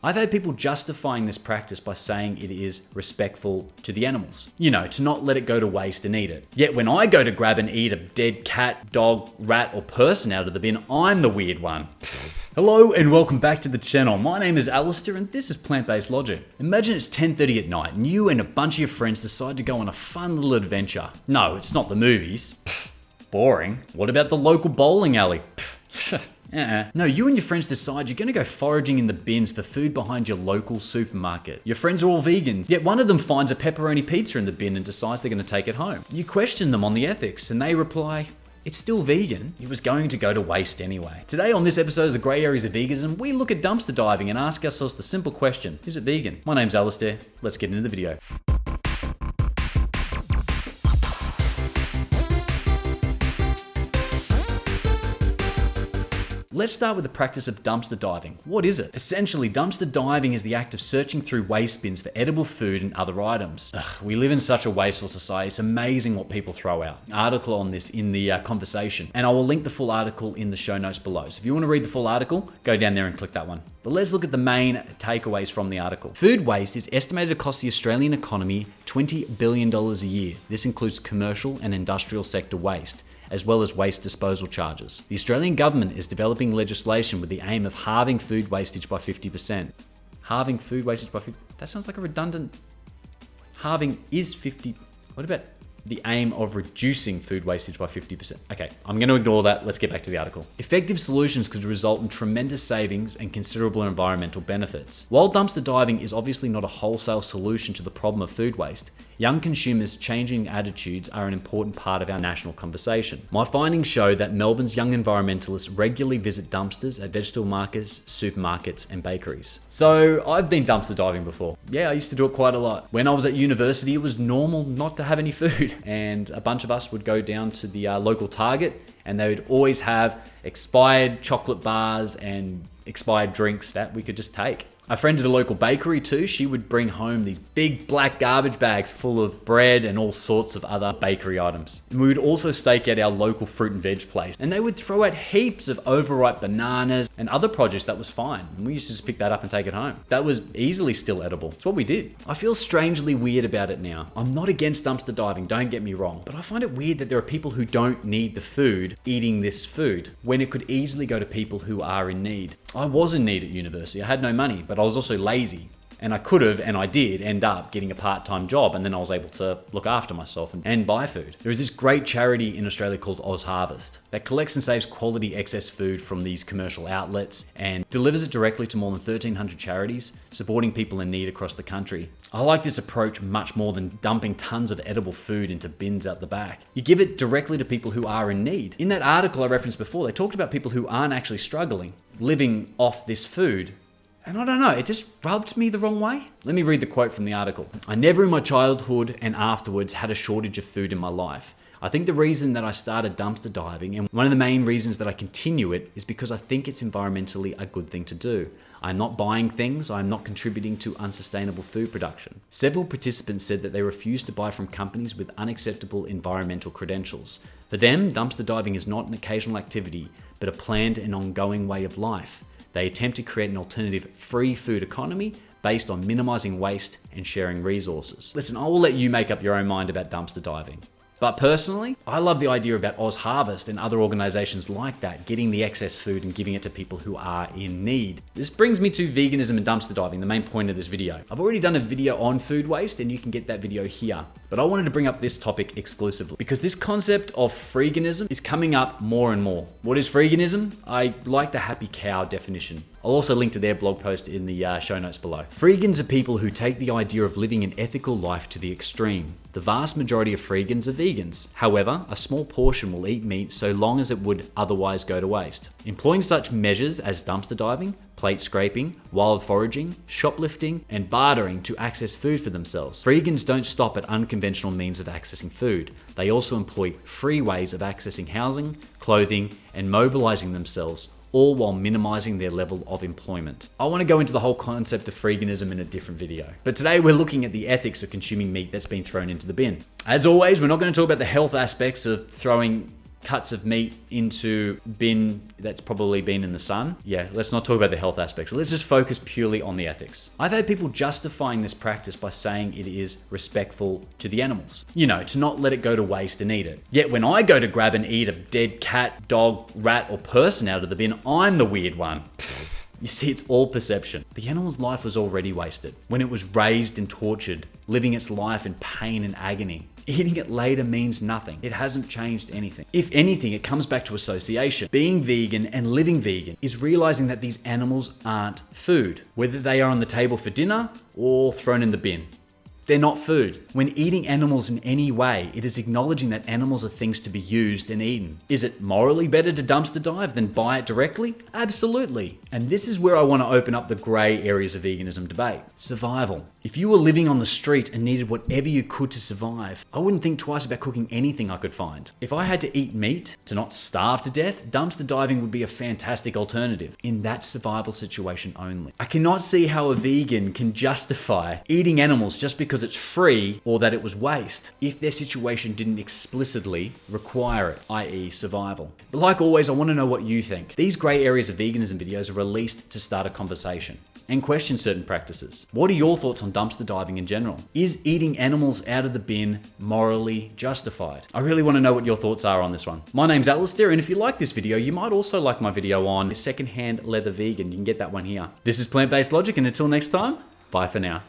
I've had people justifying this practice by saying it is respectful to the animals. You know, to not let it go to waste and eat it. Yet when I go to grab and eat a dead cat, dog, rat, or person out of the bin, I'm the weird one. Hello and welcome back to the channel. My name is Alistair and this is Plant-Based Logic. Imagine it's 10:30 at night and you and a bunch of your friends decide to go on a fun little adventure. No, it's not the movies. Boring. What about the local bowling alley? No, you and your friends decide you're gonna go foraging in the bins for food behind your local supermarket. Your friends are all vegans, yet one of them finds a pepperoni pizza in the bin and decides they're gonna take it home. You question them on the ethics and they reply, it's still vegan. It was going to go to waste anyway. Today on this episode of the Grey Areas of Veganism, we look at dumpster diving and ask ourselves the simple question, is it vegan? My name's Alistair, let's get into the video. Let's start with the practice of dumpster diving. What is it? Essentially, dumpster diving is the act of searching through waste bins for edible food and other items. We live in such a wasteful society, it's amazing what people throw out. An article on this in the conversation, and I will link the full article in the show notes below. So if you want to read the full article, go down there and click that one. But let's look at the main takeaways from the article. Food waste is estimated to cost the Australian economy $20 billion a year. This includes commercial and industrial sector waste, as well as waste disposal charges. The Australian government is developing legislation with the aim of halving food wastage by 50%. Halving food wastage by 50%? That sounds like a redundant... Halving is 50... What about the aim of reducing food wastage by 50%? Okay, I'm going to ignore that. Let's get back to the article. Effective solutions could result in tremendous savings and considerable environmental benefits. While dumpster diving is obviously not a wholesale solution to the problem of food waste, young consumers' changing attitudes are an important part of our national conversation. My findings show that Melbourne's young environmentalists regularly visit dumpsters at vegetable markets, supermarkets, and bakeries. So I've been dumpster diving before. Yeah, I used to do it quite a lot. When I was at university, it was normal not to have any food. And a bunch of us would go down to the local Target and they would always have expired chocolate bars and expired drinks that we could just take. A friend at a local bakery too, she would bring home these big black garbage bags full of bread and all sorts of other bakery items. And we would also stake out our local fruit and veg place. And they would throw out heaps of overripe bananas and other produce that was fine. And we used to just pick that up and take it home. That was easily still edible. It's what we did. I feel strangely weird about it now. I'm not against dumpster diving, don't get me wrong, but I find it weird that there are people who don't need the food eating this food when it could easily go to people who are in need. I was in need at university. I had no money, but I was also lazy. And I could have, and I did, end up getting a part-time job, and then I was able to look after myself and buy food. There is this great charity in Australia called Oz Harvest that collects and saves quality excess food from these commercial outlets and delivers it directly to more than 1,300 charities, supporting people in need across the country. I like this approach much more than dumping tons of edible food into bins out the back. You give it directly to people who are in need. In that article I referenced before, they talked about people who aren't actually struggling, living off this food. And I don't know, it just rubbed me the wrong way. Let me read the quote from the article. I never in my childhood and afterwards had a shortage of food in my life. I think the reason that I started dumpster diving, and one of the main reasons that I continue it, is because I think it's environmentally a good thing to do. I'm not buying things, I'm not contributing to unsustainable food production. Several participants said that they refuse to buy from companies with unacceptable environmental credentials. For them, dumpster diving is not an occasional activity, but a planned and ongoing way of life. They attempt to create an alternative free food economy based on minimizing waste and sharing resources. Listen, I will let you make up your own mind about dumpster diving. But personally, I love the idea about Oz Harvest and other organizations like that, getting the excess food and giving it to people who are in need. This brings me to veganism and dumpster diving, the main point of this video. I've already done a video on food waste and you can get that video here. But I wanted to bring up this topic exclusively because this concept of freakingism is coming up more and more. What is freakingism? I like the happy cow definition. I'll also link to their blog post in the show notes below. Freegans are people who take the idea of living an ethical life to the extreme. The vast majority of freegans are vegans. However, a small portion will eat meat so long as it would otherwise go to waste. Employing such measures as dumpster diving, plate scraping, wild foraging, shoplifting, and bartering to access food for themselves. Freegans don't stop at unconventional means of accessing food. They also employ free ways of accessing housing, clothing, and mobilizing themselves, all while minimizing their level of employment. I want to go into the whole concept of freeganism in a different video. But today we're looking at the ethics of consuming meat that's been thrown into the bin. As always, we're not going to talk about the health aspects of throwing cuts of meat into bin that's probably been in the sun. Yeah, let's not talk about the health aspects. Let's just focus purely on the ethics. I've had people justifying this practice by saying it is respectful to the animals. You know, to not let it go to waste and eat it. Yet when I go to grab and eat a dead cat, dog, rat, or person out of the bin, I'm the weird one. You see, it's all perception. The animal's life was already wasted when it was raised and tortured, living its life in pain and agony. Eating it later means nothing. It hasn't changed anything. If anything, it comes back to association. Being vegan and living vegan is realizing that these animals aren't food, whether they are on the table for dinner or thrown in the bin. They're not food. When eating animals in any way, it is acknowledging that animals are things to be used and eaten. Is it morally better to dumpster dive than buy it directly? Absolutely. And this is where I want to open up the grey areas of veganism debate. Survival. If you were living on the street and needed whatever you could to survive, I wouldn't think twice about cooking anything I could find. If I had to eat meat to not starve to death, dumpster diving would be a fantastic alternative in that survival situation only. I cannot see how a vegan can justify eating animals just because it's free or that it was waste if their situation didn't explicitly require it, i.e. survival. But like always, I want to know what you think. These grey areas of veganism videos are released to start a conversation and question certain practices. What are your thoughts on dumpster diving in general? Is eating animals out of the bin morally justified? I really want to know what your thoughts are on this one. My name's Alistair, and if you like this video, you might also like my video on secondhand leather vegan. You can get that one here. This is Plant-Based Logic, and until next time, bye for now.